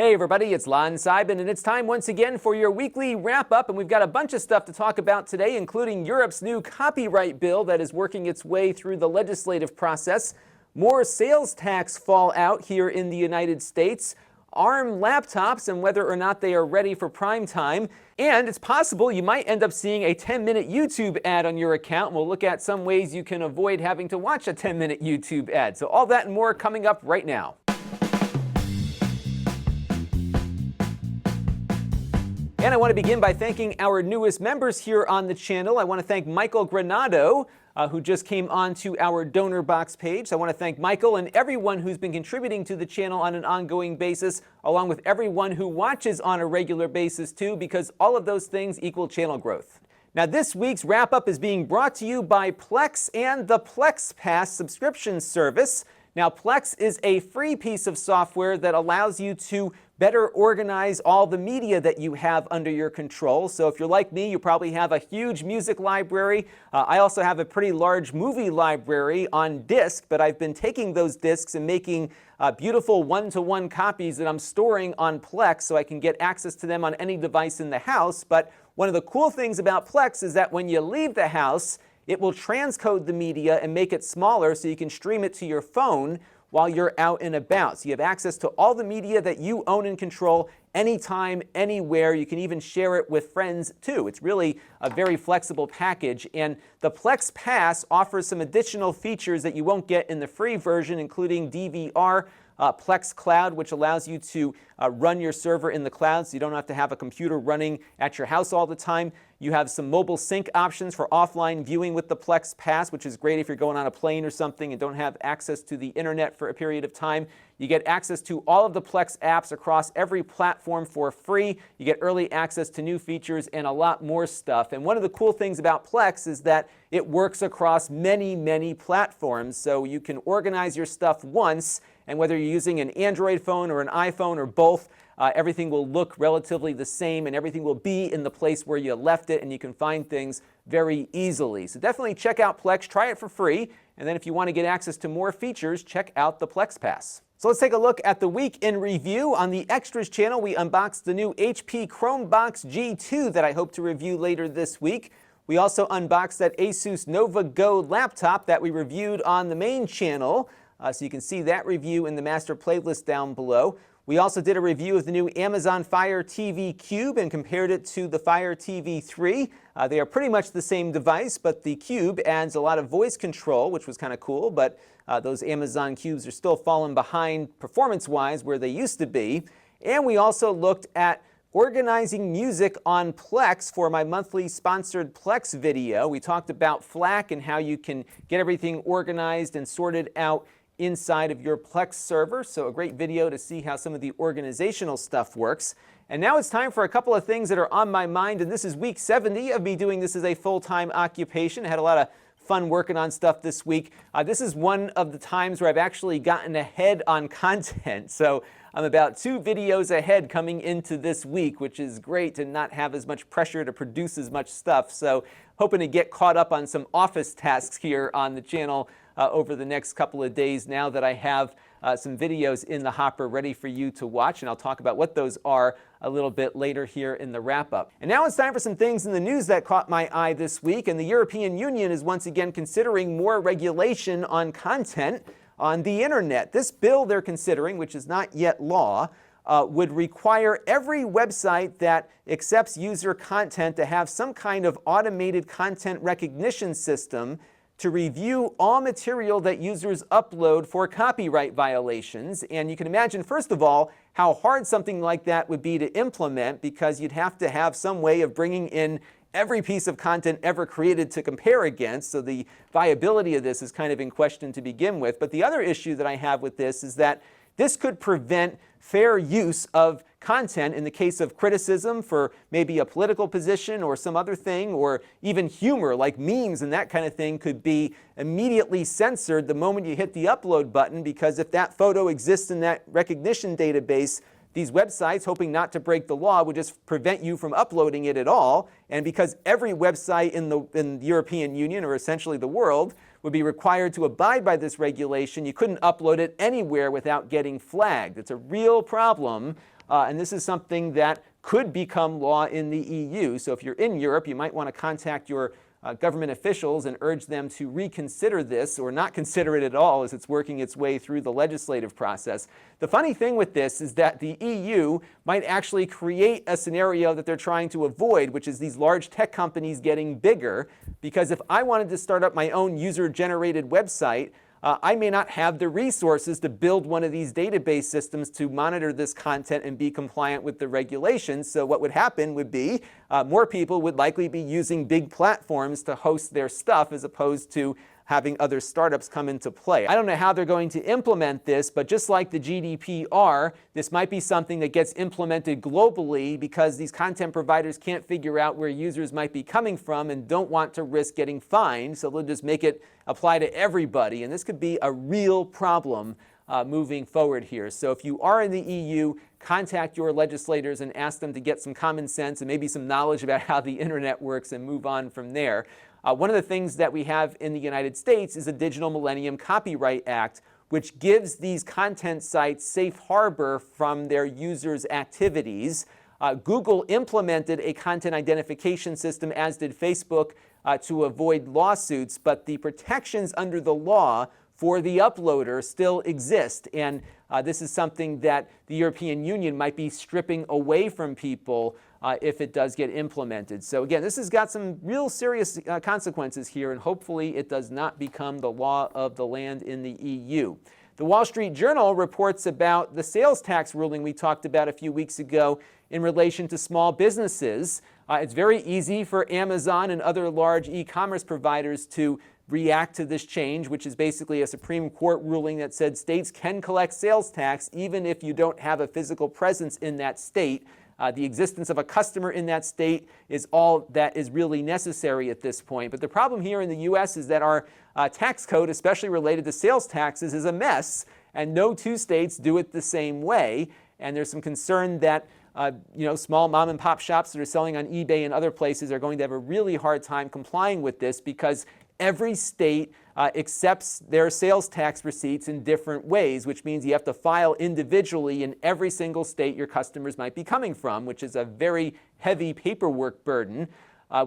Hey everybody, it's Lon.TV, and it's time once again for your weekly wrap-up, and we've got a bunch of stuff to talk about today, including Europe's new copyright bill that is working its way through the legislative process, more sales tax fallout here in the United States, ARM laptops and whether or not they are ready for prime time, and it's possible you might end up seeing a 10-minute YouTube ad on your account. We'll look at some ways you can avoid having to watch a 10-minute YouTube ad. So all that and more coming up right now. And I want to begin by thanking our newest members here on the channel. I want to thank Michael Granado, who just came onto our donor box page. I want to thank Michael and everyone who's been contributing to the channel on an ongoing basis, along with everyone who watches on a regular basis too, because all of those things equal channel growth. Now, this week's wrap-up is being brought to you by Plex and the Plex Pass subscription service. Now, Plex is a free piece of software that allows you to better organize all the media that you have under your control. So if you're like me, you probably have a huge music library. I also have a pretty large movie library on disc, but I've been taking those discs and making beautiful one-to-one copies that I'm storing on Plex so I can get access to them on any device in the house. But one of the cool things about Plex is that when you leave the house, it will transcode the media and make it smaller so you can stream it to your phone while you're out and about. So you have access to all the media that you own and control anytime, anywhere. You can even share it with friends too. It's really a very flexible package. And the Plex Pass offers some additional features that you won't get in the free version, including DVR, Plex Cloud, which allows you to run your server in the cloud so you don't have to have a computer running at your house all the time. You have some mobile sync options for offline viewing with the Plex Pass, which is great if you're going on a plane or something and don't have access to the internet for a period of time. You get access to all of the Plex apps across every platform for free. You get early access to new features and a lot more stuff. And one of the cool things about Plex is that it works across many, many platforms. So you can organize your stuff once, and whether you're using an Android phone or an iPhone or both, everything will look relatively the same and everything will be in the place where you left it, and you can find things very easily. So definitely check out Plex, try it for free, and then if you want to get access to more features, check out the Plex Pass. So let's take a look at the week in review. On the Extras channel, we unboxed the new HP Chromebox G2 that I hope to review later this week. We also unboxed that Asus Nova Go laptop that we reviewed on the main channel. So you can see that review in the master playlist down below. We also did a review of the new Amazon Fire TV Cube and compared it to the Fire TV 3. They are pretty much the same device, but the Cube adds a lot of voice control, which was kind of cool, but those Amazon Cubes are still falling behind performance-wise where they used to be. And we also looked at organizing music on Plex for my monthly sponsored Plex video. We talked about FLAC and how you can get everything organized and sorted out inside of your Plex server. So a great video to see how some of the organizational stuff works. And now it's time for a couple of things that are on my mind, and this is week 70 of me doing this as a full-time occupation. I had a lot of fun working on stuff this week. This is one of the times where I've actually gotten ahead on content. So I'm about 2 videos ahead coming into this week, which is great to not have as much pressure to produce as much stuff. So hoping to get caught up on some office tasks here on the channel over the next couple of days now that I have some videos in the hopper ready for you to watch, and I'll talk about what those are a little bit later here in the wrap-up. And now it's time for some things in the news that caught my eye this week, and the European Union is once again considering more regulation on content on the internet. This bill they're considering, which is not yet law, would require every website that accepts user content to have some kind of automated content recognition system to review all material that users upload for copyright violations. And you can imagine, first of all, how hard something like that would be to implement, because you'd have to have some way of bringing in every piece of content ever created to compare against. So the viability of this is kind of in question to begin with. But the other issue that I have with this is that this could prevent fair use of content in the case of criticism for maybe a political position or some other thing, or even humor like memes and that kind of thing could be immediately censored the moment you hit the upload button, because if that photo exists in that recognition database, these websites, hoping not to break the law, would just prevent you from uploading it at all. And because every website in the European Union, or essentially the world, would be required to abide by this regulation, you couldn't upload it anywhere without getting flagged. It's a real problem and this is something that could become law in the EU. So if you're in Europe, you might want to contact your government officials and urge them to reconsider this or not consider it at all as it's working its way through the legislative process. The funny thing with this is that the EU might actually create a scenario that they're trying to avoid, which is these large tech companies getting bigger, because if I wanted to start up my own user-generated website, I may not have the resources to build one of these database systems to monitor this content and be compliant with the regulations. So what would happen would be more people would likely be using big platforms to host their stuff as opposed to having other startups come into play. I don't know how they're going to implement this, but just like the GDPR, this might be something that gets implemented globally because these content providers can't figure out where users might be coming from and don't want to risk getting fined, so they'll just make it apply to everybody. And this could be a real problem moving forward here. So if you are in the EU, contact your legislators and ask them to get some common sense and maybe some knowledge about how the internet works and move on from there. One of the things that we have in the United States is a Digital Millennium Copyright Act, which gives these content sites safe harbor from their users' activities. Google implemented a content identification system, as did Facebook, to avoid lawsuits, but the protections under the law for the uploader still exist. And this is something that the European Union might be stripping away from people if it does get implemented. So again, this has got some real serious consequences here, and hopefully it does not become the law of the land in the EU. The Wall Street Journal reports about the sales tax ruling we talked about a few weeks ago in relation to small businesses. It's very easy for Amazon and other large e-commerce providers to react to this change, which is basically a Supreme Court ruling that said states can collect sales tax even if you don't have a physical presence in that state. The existence of a customer in that state is all that is really necessary at this point. But the problem here in the U.S. is that our tax code, especially related to sales taxes, is a mess, and no two states do it the same way. And there's some concern that small mom and pop shops that are selling on eBay and other places are going to have a really hard time complying with this because every state accepts their sales tax receipts in different ways, which means you have to file individually in every single state your customers might be coming from, which is a very heavy paperwork burden.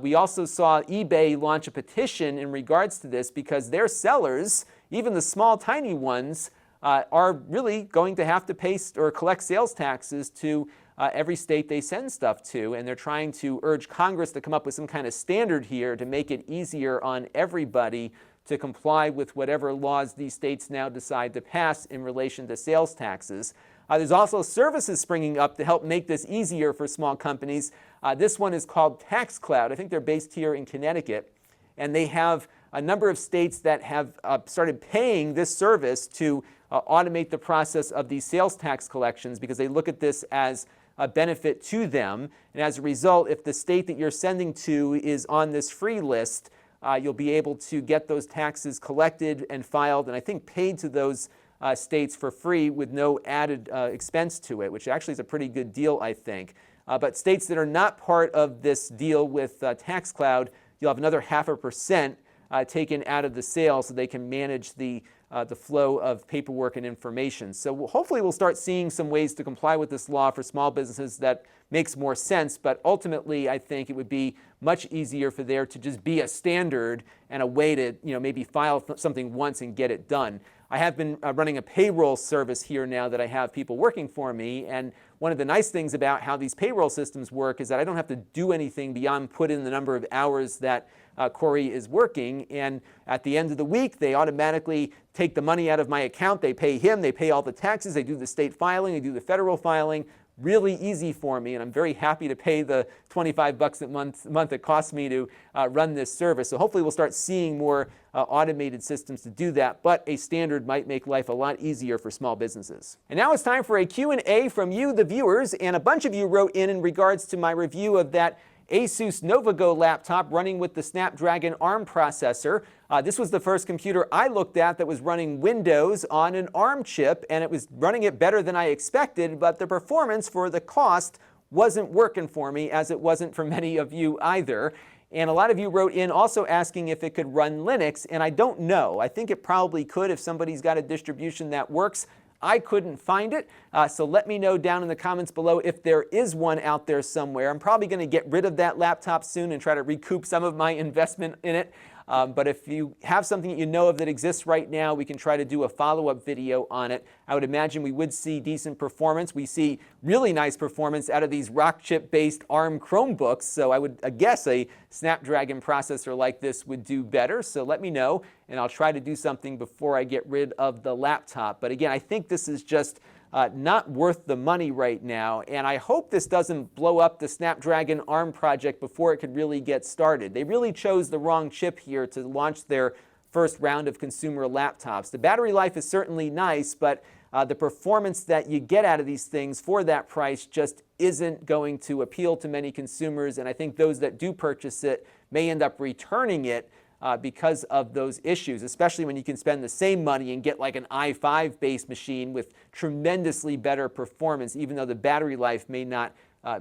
We also saw eBay launch a petition in regards to this because their sellers, even the small, tiny ones, are really going to have to pay or collect sales taxes to every state they send stuff to, and they're trying to urge Congress to come up with some kind of standard here to make it easier on everybody to comply with whatever laws these states now decide to pass in relation to sales taxes. There's also services springing up to help make this easier for small companies. This one is called TaxCloud. I think they're based here in Connecticut, and they have a number of states that have started paying this service to automate the process of these sales tax collections because they look at this as a benefit to them. And as a result, if the state that you're sending to is on this free list, you'll be able to get those taxes collected and filed and I think paid to those states for free with no added expense to it, which actually is a pretty good deal, I think. But states that are not part of this deal with TaxCloud, you'll have another 0.5% taken out of the sale so they can manage the flow of paperwork and information. So hopefully we'll start seeing some ways to comply with this law for small businesses that makes more sense, but ultimately I think it would be much easier for there to just be a standard and a way to maybe file something once and get it done. I have been running a payroll service here now that I have people working for me, and one of the nice things about how these payroll systems work is that I don't have to do anything beyond put in the number of hours that Corey is working, and at the end of the week they automatically take the money out of my account, they pay him, they pay all the taxes, they do the state filing, they do the federal filing. Really easy for me, and I'm very happy to pay the $25 a month it costs me to run this service. So hopefully we'll start seeing more automated systems to do that, but a standard might make life a lot easier for small businesses. And now it's time for a Q&A from you, the viewers, and a bunch of you wrote in regards to my review of that Asus NovaGo laptop running with the Snapdragon ARM processor. This was the first computer I looked at that was running Windows on an ARM chip, and it was running it better than I expected, but the performance for the cost wasn't working for me, as it wasn't for many of you either. And a lot of you wrote in also asking if it could run Linux, and I don't know. I think it probably could if somebody's got a distribution that works. I couldn't find it, so let me know down in the comments below if there is one out there somewhere. I'm probably going to get rid of that laptop soon and try to recoup some of my investment in it. But if you have something that you know of that exists right now, we can try to do a follow-up video on it. I would imagine we would see decent performance. We see really nice performance out of these rock chip-based ARM Chromebooks, so I would guess a Snapdragon processor like this would do better. So let me know, and I'll try to do something before I get rid of the laptop. But again, I think this is just not worth the money right now, and I hope this doesn't blow up the Snapdragon ARM project before it could really get started. They really chose the wrong chip here to launch their first round of consumer laptops. The battery life is certainly nice, but the performance that you get out of these things for that price just isn't going to appeal to many consumers, and I think those that do purchase it may end up returning it because of those issues, especially when you can spend the same money and get like an i5-based machine with tremendously better performance, even though the battery life may not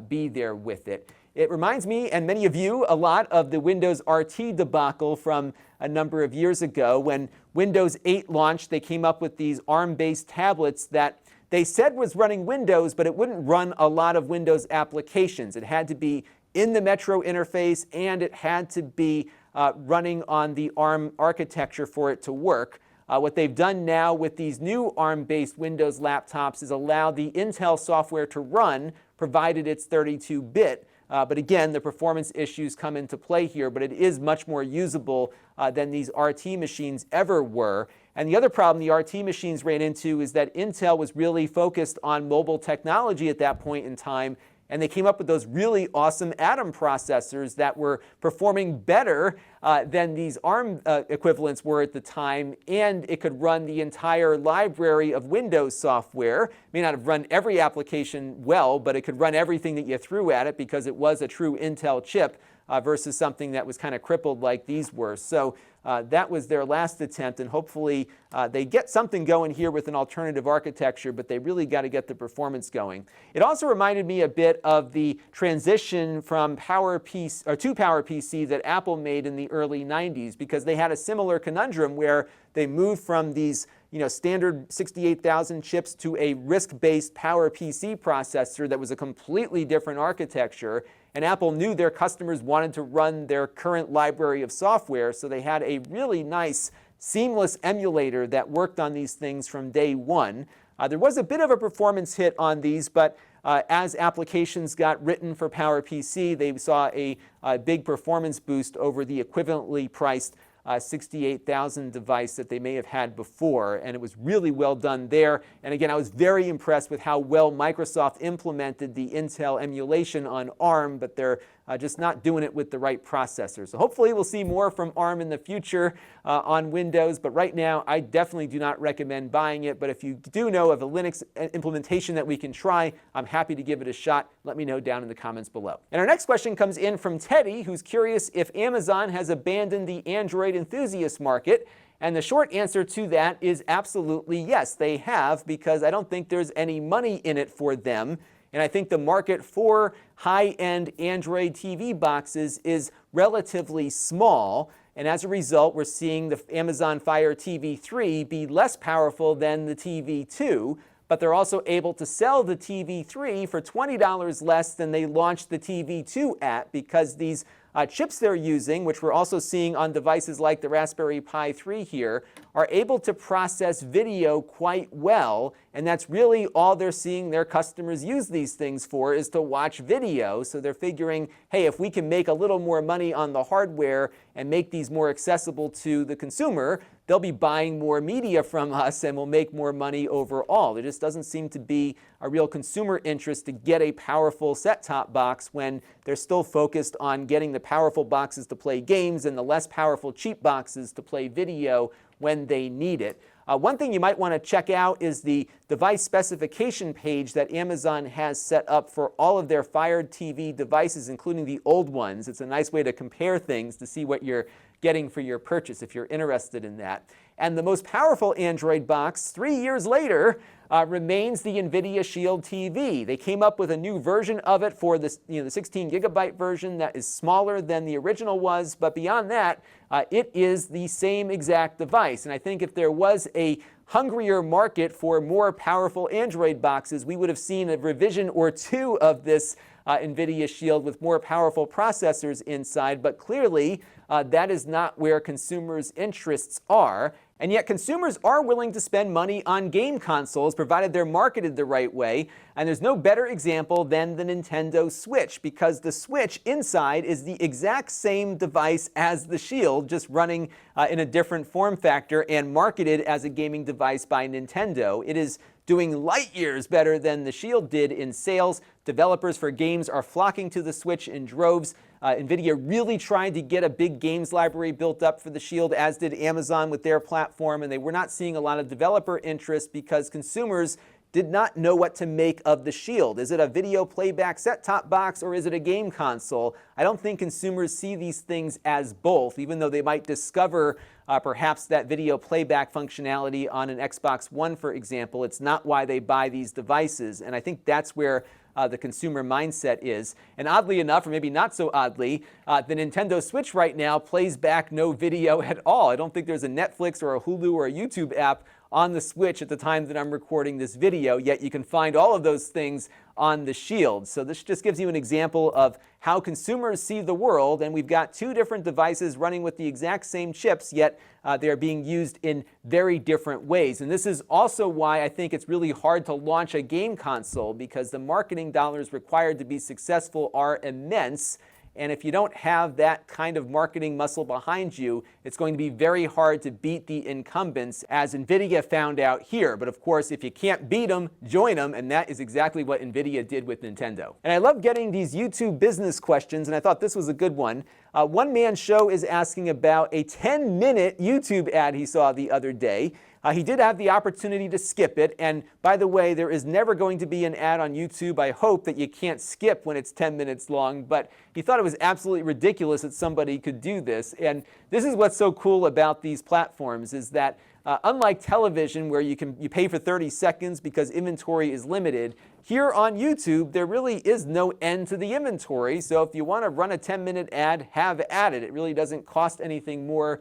be there with it. It reminds me, and many of you, a lot of the Windows RT debacle from a number of years ago. When Windows 8 launched, they came up with these ARM-based tablets that they said was running Windows, but it wouldn't run a lot of Windows applications. It had to be in the Metro interface, and it had to be running on the ARM architecture for it to work. What they've done now with these new ARM-based Windows laptops is allow the Intel software to run, provided it's 32-bit. But again, the performance issues come into play here, but it is much more usable than these RT machines ever were. And the other problem the RT machines ran into is that Intel was really focused on mobile technology at that point in time, and they came up with those really awesome Atom processors that were performing better than these ARM equivalents were at the time, and it could run the entire library of Windows software. It may not have run every application well, but it could run everything that you threw at it because it was a true Intel chip versus something that was kind of crippled like these were. So that was their last attempt, and hopefully they get something going here with an alternative architecture, but they really got to get the performance going. It also reminded me a bit of the transition from PowerPC to PowerPC that Apple made in the early 90s, because they had a similar conundrum where they moved from these standard 68,000 chips to a RISC-based PowerPC processor that was a completely different architecture. And Apple knew their customers wanted to run their current library of software, so they had a really nice, seamless emulator that worked on these things from day one. There was a bit of a performance hit on these, but as applications got written for PowerPC, they saw a big performance boost over the equivalently priced 68,000 device that they may have had before, and it was really well done there. And again, I was very impressed with how well Microsoft implemented the Intel emulation on ARM, but they're just not doing it with the right processor. So hopefully we'll see more from ARM in the future on Windows, but right now I definitely do not recommend buying it. But if you do know of a Linux implementation that we can try, I'm happy to give it a shot. Let me know down in the comments below. And our next question comes in from Teddy, who's curious if Amazon has abandoned the Android enthusiast market. And the short answer to that is absolutely yes, they have, because I don't think there's any money in it for them. And I think the market for high-end Android TV boxes is relatively small. And as a result, we're seeing the Amazon Fire TV 3 be less powerful than the TV 2. But they're also able to sell the TV 3 for $20 less than they launched the TV 2 at, because these chips they're using, which we're also seeing on devices like the Raspberry Pi 3 here, are able to process video quite well, and that's really all they're seeing their customers use these things for, is to watch video. So they're figuring, hey, if we can make a little more money on the hardware and make these more accessible to the consumer, they'll be buying more media from us and we'll make more money overall. There just doesn't seem to be a real consumer interest to get a powerful set-top box when they're still focused on getting the powerful boxes to play games and the less powerful cheap boxes to play video when they need it. One thing you might want to check out is the device specification page that Amazon has set up for all of their Fire TV devices, including the old ones. It's a nice way to compare things to see what you're getting for your purchase if you're interested in that. And the most powerful Android box 3 years later remains the NVIDIA Shield TV. They came up with a new version of it for this, the 16 gigabyte version that is smaller than the original was, but beyond that, it is the same exact device. And I think if there was a hungrier market for more powerful Android boxes, we would have seen a revision or two of this NVIDIA Shield with more powerful processors inside, but clearly that is not where consumers' interests are. And yet consumers are willing to spend money on game consoles, provided they're marketed the right way. And there's no better example than the Nintendo Switch, because the Switch inside is the exact same device as the Shield, just running in a different form factor and marketed as a gaming device by Nintendo. It is doing light years better than the Shield did in sales. Developers for games are flocking to the Switch in droves. NVIDIA really tried to get a big games library built up for the Shield, as did Amazon with their platform, and they were not seeing a lot of developer interest because consumers did not know what to make of the Shield. Is it a video playback set-top box or is it a game console? I don't think consumers see these things as both, even though they might discover perhaps that video playback functionality on an Xbox One, for example. It's not why they buy these devices, and I think that's where the consumer mindset is. And oddly enough, or maybe not so oddly, the Nintendo Switch right now plays back no video at all. I don't think there's a Netflix or a Hulu or a YouTube app on the Switch at the time that I'm recording this video, yet you can find all of those things on the Shield. So this just gives you an example of how consumers see the world, and we've got two different devices running with the exact same chips, yet they are being used in very different ways. And this is also why I think it's really hard to launch a game console, because the marketing dollars required to be successful are immense. And if you don't have that kind of marketing muscle behind you, it's going to be very hard to beat the incumbents, as NVIDIA found out here. But of course, if you can't beat them, join them, and that is exactly what NVIDIA did with Nintendo. And I love getting these YouTube business questions, and I thought this was a good one. One Man Show is asking about a 10-minute YouTube ad he saw the other day. He did have the opportunity to skip it, and by the way, there is never going to be an ad on YouTube, I hope, that you can't skip when it's 10 minutes long, but he thought it was absolutely ridiculous that somebody could do this. And this is what's so cool about these platforms, is that unlike television, where you pay for 30 seconds because inventory is limited, here on YouTube, there really is no end to the inventory. So if you want to run a 10-minute ad, have at it. It really doesn't cost anything more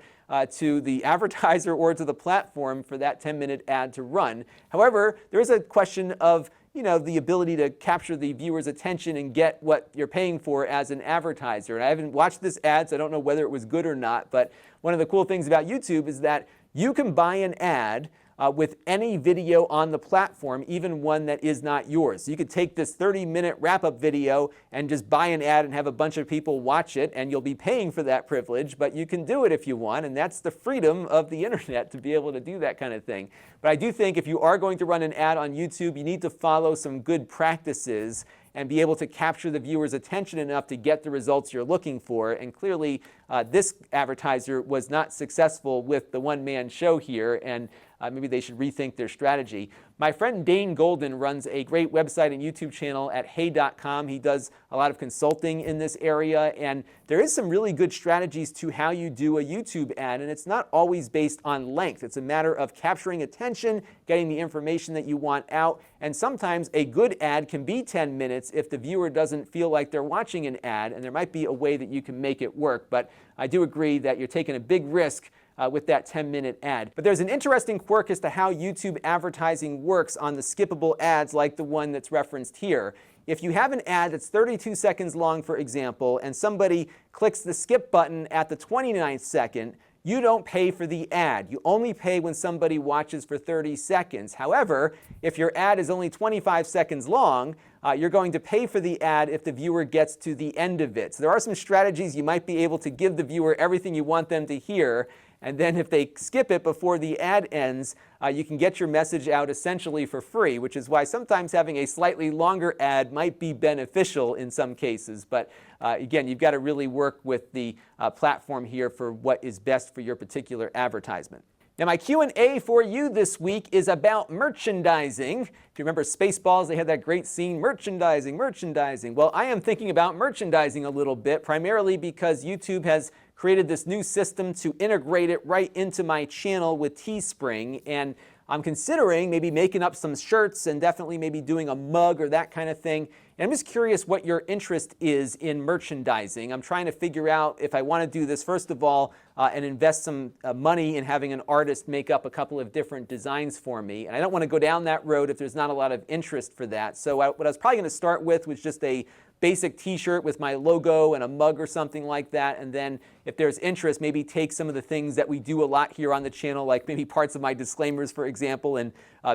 to the advertiser or to the platform for that 10-minute ad to run. However, there is a question of the ability to capture the viewer's attention and get what you're paying for as an advertiser. And I haven't watched this ad, so I don't know whether it was good or not, but one of the cool things about YouTube is that you can buy an ad with any video on the platform, even one that is not yours. So you could take this 30-minute wrap-up video and just buy an ad and have a bunch of people watch it, and you'll be paying for that privilege, but you can do it if you want, and that's the freedom of the internet, to be able to do that kind of thing. But I do think if you are going to run an ad on YouTube, you need to follow some good practices and be able to capture the viewer's attention enough to get the results you're looking for. And clearly, this advertiser was not successful with the one-man show here, and maybe they should rethink their strategy. My friend Dane Golden runs a great website and YouTube channel at hey.com. He does a lot of consulting in this area, and there is some really good strategies to how you do a YouTube ad, and it's not always based on length. It's a matter of capturing attention, getting the information that you want out, and sometimes a good ad can be 10 minutes if the viewer doesn't feel like they're watching an ad, and there might be a way that you can make it work. But I do agree that you're taking a big risk with that 10-minute ad. But there's an interesting quirk as to how YouTube advertising works on the skippable ads like the one that's referenced here. If you have an ad that's 32 seconds long, for example, and somebody clicks the skip button at the 29th second, you don't pay for the ad. You only pay when somebody watches for 30 seconds. However, if your ad is only 25 seconds long, you're going to pay for the ad if the viewer gets to the end of it. So there are some strategies you might be able to give the viewer everything you want them to hear, and then if they skip it before the ad ends, you can get your message out essentially for free, which is why sometimes having a slightly longer ad might be beneficial in some cases. But again, you've got to really work with the platform here for what is best for your particular advertisement. Now, my Q&A for you this week is about merchandising. If you remember Spaceballs, they had that great scene, merchandising. Well, I am thinking about merchandising a little bit, primarily because YouTube has created this new system to integrate it right into my channel with Teespring, and I'm considering maybe making up some shirts and definitely maybe doing a mug or that kind of thing. And I'm just curious what your interest is in merchandising. I'm trying to figure out if I want to do this, first of all, and invest some money in having an artist make up a couple of different designs for me. And I don't want to go down that road if there's not a lot of interest for that. So what I was probably going to start with was just a basic t-shirt with my logo and a mug or something like that, and then if there's interest, maybe take some of the things that we do a lot here on the channel, like maybe parts of my disclaimers, for example, and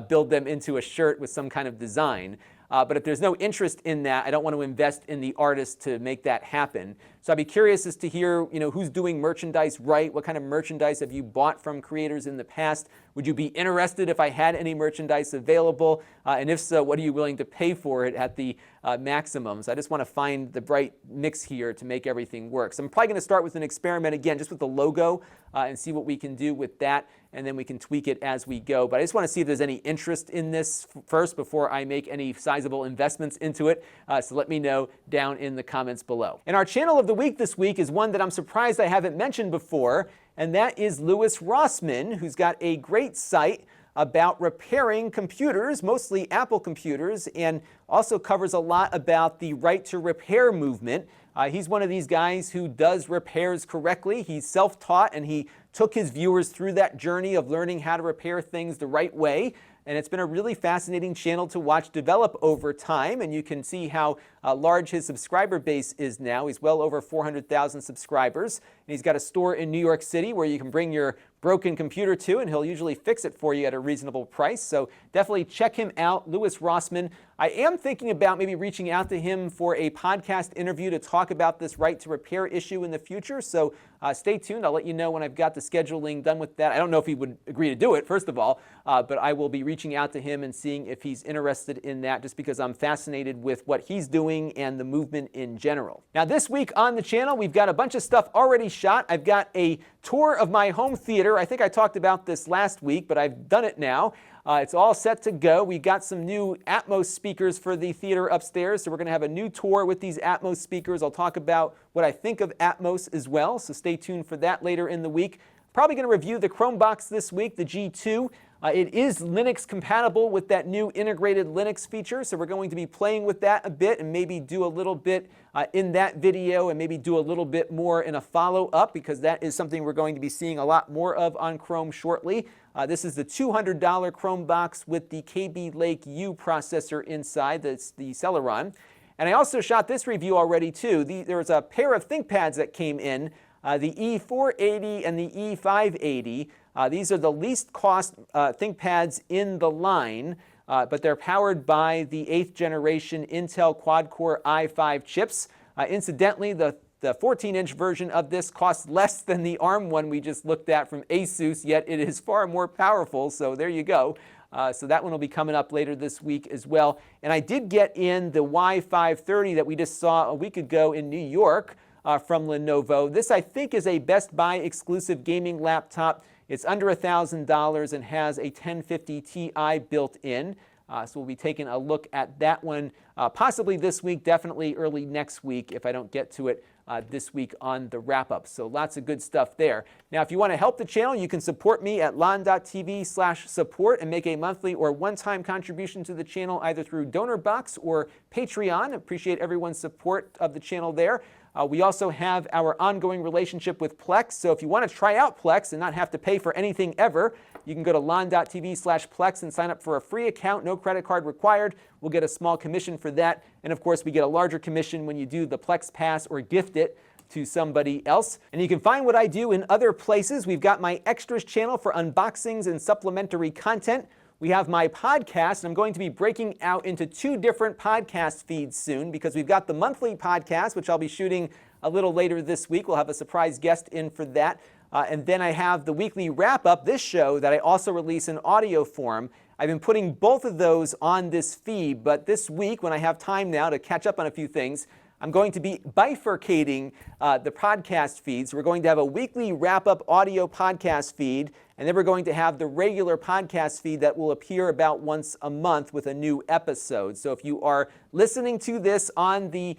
build them into a shirt with some kind of design. But if there's no interest in that, I don't want to invest in the artist to make that happen. So I'd be curious as to hear, who's doing merchandise right? What kind of merchandise have you bought from creators in the past? Would you be interested if I had any merchandise available? And if so, what are you willing to pay for it at the maximum? So I just want to find the right mix here to make everything work. So I'm probably going to start with an experiment again, just with the logo, and see what we can do with that, and then we can tweak it as we go. But I just want to see if there's any interest in this first before I make any sizable investments into it. So let me know down in the comments below. And our channel of the week this week is one that I'm surprised I haven't mentioned before, and that is Louis Rossmann, who's got a great site about repairing computers, mostly Apple computers, and also covers a lot about the right to repair movement. He's one of these guys who does repairs correctly. He's self-taught, and he took his viewers through that journey of learning how to repair things the right way. And it's been a really fascinating channel to watch develop over time, and you can see how large his subscriber base is now. He's well over 400,000 subscribers, and he's got a store in New York City where you can bring your broken computer to, and he'll usually fix it for you at a reasonable price. So definitely check him out, Louis Rossmann. I am thinking about maybe reaching out to him for a podcast interview to talk about this right to repair issue in the future. So stay tuned. I'll let you know when I've got the scheduling done with that. I don't know if he would agree to do it, first of all, but I will be reaching out to him and seeing if he's interested in that, just because I'm fascinated with what he's doing and the movement in general. Now, this week on the channel, we've got a bunch of stuff already shot. I've got a tour of my home theater. I think I talked about this last week, but I've done it now. It's all set to go. We've got some new Atmos speakers for the theater upstairs, so we're going to have a new tour with these Atmos speakers. I'll talk about what I think of Atmos as well, so stay tuned for that later in the week. Probably going to review the Chromebox this week, the G2. It is Linux compatible with that new integrated Linux feature, so we're going to be playing with that a bit and maybe do a little bit in that video and maybe do a little bit more in a follow-up, because that is something we're going to be seeing a lot more of on Chrome shortly. This is the $200 Chromebox with the KB Lake U processor inside. That's the Celeron. And I also shot this review already too. There was a pair of ThinkPads that came in, the E480 and the E580. These are the least cost ThinkPads in the line, but they're powered by the 8th generation Intel quad-core i5 chips. Incidentally, the 14-inch version of this costs less than the ARM one we just looked at from Asus, yet it is far more powerful, so there you go. So that one will be coming up later this week as well. And I did get in the Y530 that we just saw a week ago in New York from Lenovo. This, I think, is a Best Buy exclusive gaming laptop. It's under $1,000 and has a 1050 Ti built in. So we'll be taking a look at that one possibly this week, definitely early next week if I don't get to it this week on the wrap-up. So lots of good stuff there. Now, if you want to help the channel, you can support me at Lon.TV/support and make a monthly or one-time contribution to the channel either through DonorBox or Patreon. Appreciate everyone's support of the channel there. We also have our ongoing relationship with Plex. So if you want to try out Plex and not have to pay for anything ever, you can go to Lon.TV/Plex and sign up for a free account, no credit card required. We'll get a small commission for that. And of course, we get a larger commission when you do the Plex Pass or gift it to somebody else. And you can find what I do in other places. We've got my extras channel for unboxings and supplementary content. We have my podcast, and I'm going to be breaking out into 2 different podcast feeds soon, because we've got the monthly podcast, which I'll be shooting a little later this week. We'll have a surprise guest in for that. And then I have the weekly wrap-up, this show, that I also release in audio form. I've been putting both of those on this feed, but this week, when I have time now to catch up on a few things, I'm going to be bifurcating the podcast feeds. We're going to have a weekly wrap-up audio podcast feed, and then we're going to have the regular podcast feed that will appear about once a month with a new episode. So if you are listening to this on the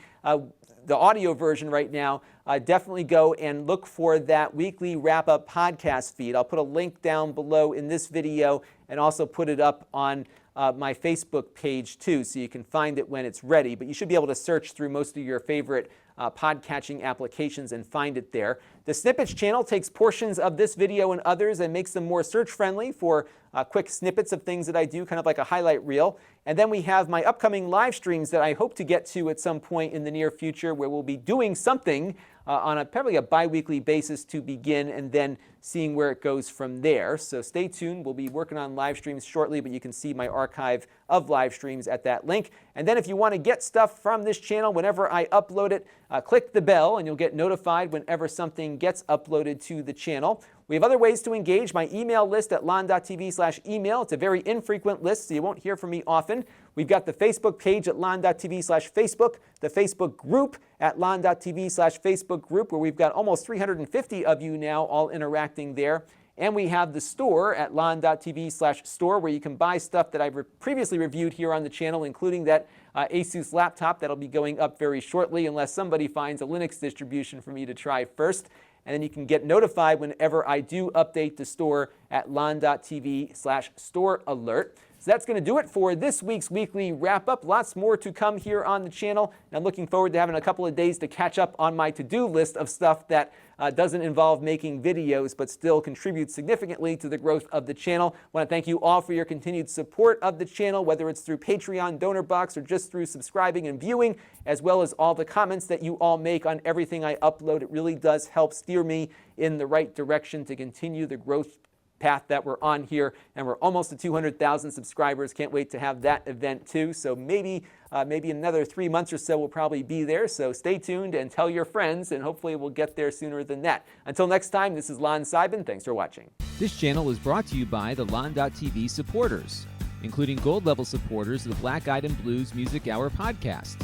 the audio version right now, definitely go and look for that weekly wrap-up podcast feed. I'll put a link down below in this video and also put it up on my Facebook page too, so you can find it when it's ready. But you should be able to search through most of your favorite podcatching applications and find it there. The Snippets channel takes portions of this video and others and makes them more search-friendly for quick snippets of things that I do, kind of like a highlight reel. And then we have my upcoming live streams that I hope to get to at some point in the near future, where we'll be doing something on probably a bi-weekly basis to begin, and then seeing where it goes from there. So stay tuned. We'll be working on live streams shortly, but you can see my archive of live streams at that link. And then if you want to get stuff from this channel whenever I upload it, click the bell and you'll get notified whenever something gets uploaded to the channel. We have other ways to engage. My email list at Lon.TV/email. It's a very infrequent list, so you won't hear from me often. We've got the Facebook page at Lon.TV/Facebook, the Facebook group at Lon.TV/Facebook group, where we've got almost 350 of you now all interacting there. And we have the store at Lon.TV/store, where you can buy stuff that I've previously reviewed here on the channel, including that Asus laptop that'll be going up very shortly, unless somebody finds a Linux distribution for me to try first. And then you can get notified whenever I do update the store at Lon.TV/store alert. So that's going to do it for this week's weekly wrap-up. Lots more to come here on the channel. And I'm looking forward to having a couple of days to catch up on my to-do list of stuff that doesn't involve making videos, but still contributes significantly to the growth of the channel. I want to thank you all for your continued support of the channel, whether it's through Patreon, Donor Box, or just through subscribing and viewing, as well as all the comments that you all make on everything I upload. It really does help steer me in the right direction to continue the growth path that we're on here, and we're almost to 200,000 subscribers. Can't wait to have that event too. So maybe another 3 months or so we'll probably be there. So stay tuned and tell your friends, and hopefully we'll get there sooner than that. Until next time, this is Lon Seidman. Thanks for watching. This channel is brought to you by the Lon.TV supporters, including gold level supporters of the Black Eyed and Blues Music Hour podcast: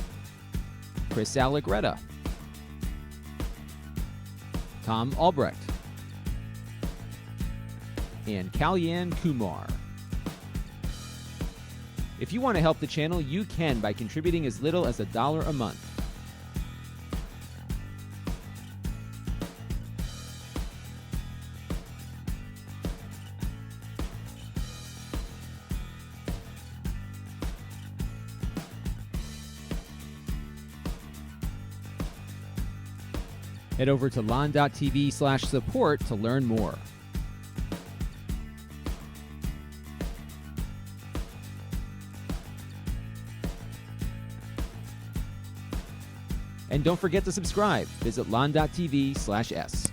Chris Allegretta, Tom Albrecht, and Kalyan Kumar. If you want to help the channel, you can by contributing as little as $1 a month. Head over to Lon.TV/support to learn more. And don't forget to subscribe. Visit Lon.TV/s.